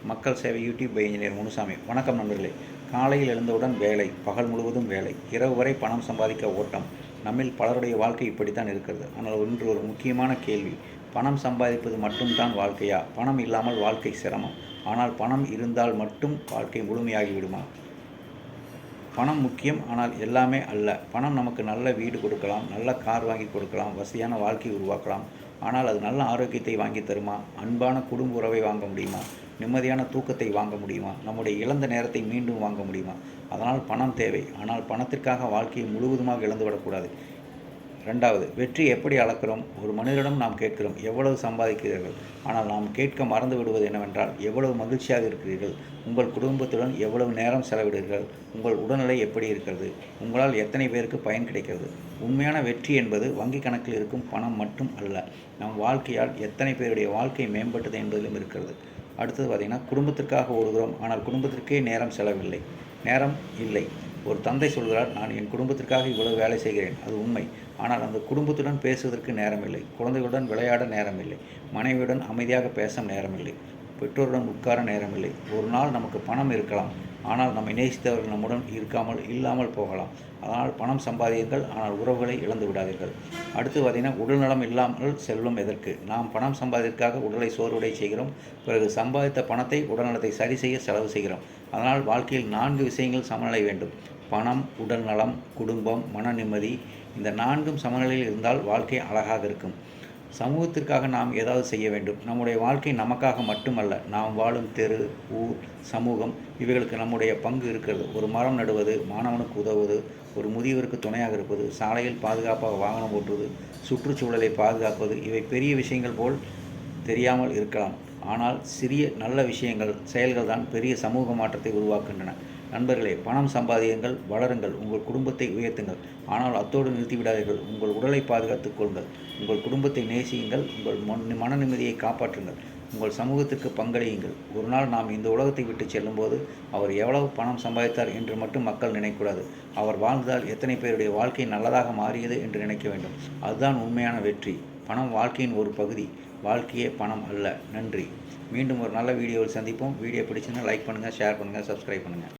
மக்கள் சேவை YouTube by engineer Munusamy. வணக்கம் நண்பர்களே. காலையில் எழுந்தவுடன் வேலை, பகல் முழுவதும் வேலை, இரவு வரை பணம் சம்பாதிக்க ஓட்டம். நம்மில் பலருடைய வாழ்க்கை இப்படித்தான் இருக்கிறது. ஆனால் இன்று ஒரு முக்கியமான கேள்வி: பணம் சம்பாதிப்பது மட்டும்தான் வாழ்க்கையா? பணம் இல்லாமல் வாழ்க்கை சிரமம். ஆனால் பணம் இருந்தால் மட்டும் வாழ்க்கை முழுமையாகிவிடுமா? பணம் முக்கியம், ஆனால் எல்லாமே அல்ல. பணம் நமக்கு நல்ல வீடு கொடுக்கலாம், நல்ல கார் வாங்கி கொடுக்கலாம், வசதியான வாழ்க்கை உருவாக்கலாம். ஆனால் அது நல்ல ஆரோக்கியத்தை வாங்கி தருமா? அன்பான குடும்ப உறவை வாங்க முடியுமா? நிம்மதியான தூக்கத்தை வாங்க முடியுமா? நம்முடைய இழந்த நேரத்தை மீண்டும் வாங்க முடியுமா? அதனால் பணம் தேவை. ஆனால் பணத்திற்காக வாழ்க்கையை முழுவதுமாக இழந்துவிடக்கூடாது. 2வது, வெற்றி எப்படி அளக்கிறோம்? ஒரு மனிதரிடம் நாம் கேட்கிறோம், எவ்வளவு சம்பாதிக்கிறீர்கள்? ஆனால் நாம் கேட்க மறந்து விடுவது என்னவென்றால், எவ்வளவு மகிழ்ச்சியாக இருக்கிறீர்கள்? உங்கள் குடும்பத்துடன் எவ்வளவு நேரம் செலவிடுகிறீர்கள்? உங்கள் உடல்நிலை எப்படி இருக்கிறது? உங்களால் எத்தனை பேருக்கு பயன் கிடைக்கிறது? உண்மையான வெற்றி என்பது வங்கி கணக்கில் இருக்கும் பணம் மட்டும் அல்ல, நம் வாழ்க்கையால் எத்தனை பேருடைய வாழ்க்கை மேம்பட்டது என்பதிலும் இருக்கிறது. அடுத்தது பார்த்திங்கன்னா, குடும்பத்திற்காக ஓடுகிறோம், ஆனால் குடும்பத்திற்கே நேரம் இல்லை. ஒரு தந்தை சொல்கிறார், நான் என் குடும்பத்திற்காக இவ்வளவு வேலை செய்கிறேன். அது உண்மை. ஆனால் அந்த குடும்பத்துடன் பேசுவதற்கு நேரமில்லை, குழந்தைகளுடன் விளையாட நேரமில்லை, மனைவியுடன் அமைதியாக பேச நேரமில்லை, பெற்றோருடன் உட்கார நேரமில்லை. ஒரு நாள் நமக்கு பணம் இருக்கலாம், ஆனால் நம்மை நேசித்தவர்கள் நம்முடன் இல்லாமல் போகலாம். அதனால் பணம் சம்பாதியுங்கள், ஆனால் உறவுகளை இழந்து விடாதீர்கள். அடுத்து பார்த்திங்கன்னா, உடல்நலம் இல்லாமல் செல்வம் எதற்கு? நாம் பணம் சம்பாதிற்காக உடலை சோர்வடை செய்கிறோம். பிறகு சம்பாதித்த பணத்தை உடல்நலத்தை சரி செய்ய செலவு செய்கிறோம். அதனால் வாழ்க்கையில் 4 விஷயங்கள் சமநிலை வேண்டும்: பணம், உடல்நலம், குடும்பம், மன நிம்மதி. இந்த 4ம் சமநிலையில் இருந்தால் வாழ்க்கை அழகாக இருக்கும். சமூகத்திற்காக நாம் ஏதாவது செய்ய வேண்டும். நம்முடைய வாழ்க்கை நமக்காக மட்டுமல்ல, நாம் வாழும் தெரு, ஊர், சமூகம், இவைகளுக்கு நம்முடைய பங்கு இருக்கிறது. ஒரு மரம் நடுவது, மாணவனுக்கு உதவுவது, ஒரு முதியவருக்கு துணையாக இருப்பது, சாலையில் பாதுகாப்பாக வாகனம் ஓட்டுவது, சுற்றுச்சூழலை பாதுகாப்பது. இவை பெரிய விஷயங்கள் போல் தெரியாமல் இருக்கலாம், ஆனால் சிறிய நல்ல செயல்கள் தான் பெரிய சமூக மாற்றத்தை உருவாக்குகின்றன. நண்பர்களே, பணம் சம்பாதியுங்கள், வளருங்கள், உங்கள் குடும்பத்தை உயர்த்துங்கள். ஆனால் அத்தோடு நிறுத்திவிடாதீர்கள். உங்கள் உடலை பாதுகாத்துக் கொள்ளுங்கள், உங்கள் குடும்பத்தை நேசியுங்கள், உங்கள் மன நிம்மதியை காப்பாற்றுங்கள், உங்கள் சமூகத்திற்கு பங்களியுங்கள். ஒரு நாள் நாம் இந்த உலகத்தை விட்டு செல்லும்போது, அவர் எவ்வளவு பணம் சம்பாதித்தார் என்று மட்டும் மக்கள் நினைக்கக்கூடாது. அவர் வாழ்ந்ததால் எத்தனை பேருடைய வாழ்க்கை நல்லதாக மாறியது என்று நினைக்க வேண்டும். அதுதான் உண்மையான வெற்றி. பணம் வாழ்க்கையின் ஒரு பகுதி, வாழ்க்கையே பணம் அல்ல. நன்றி. மீண்டும் ஒரு நல்ல வீடியோவில் சந்திப்போம். வீடியோ பிடிச்சிருந்தா லைக் பண்ணுங்கள், ஷேர் பண்ணுங்கள், சப்ஸ்கிரைப் பண்ணுங்கள்.